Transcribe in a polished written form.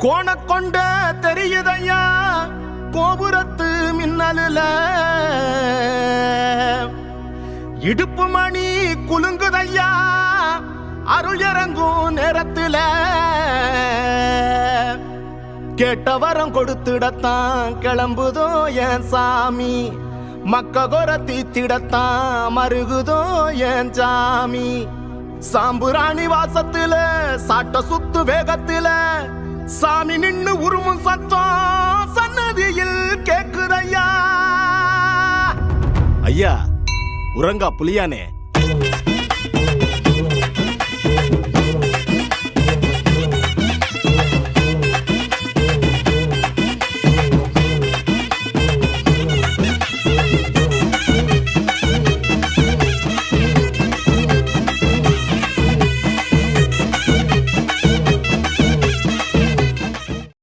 கோண கொண்ட தெரியுதையா கோபுரத்து மின்னலுல இடுப்பு மணி குலுங்குதையா அருள் இறங்கும் நேரத்துல கேட்ட வரம் கொடுத்துடத்தான் கிளம்புதோ என் சாமி மக்க கொர தீத்திடத்தான் மருகுதோ என் சாமி சாம்புராணி வாசத்துல சாட்ட சுத்து வேகத்துல சாமி நின்னு உருமும் சத்தம் சன்னதியில் கேக்குதையா. ஐயா உறங்கா புலியானே.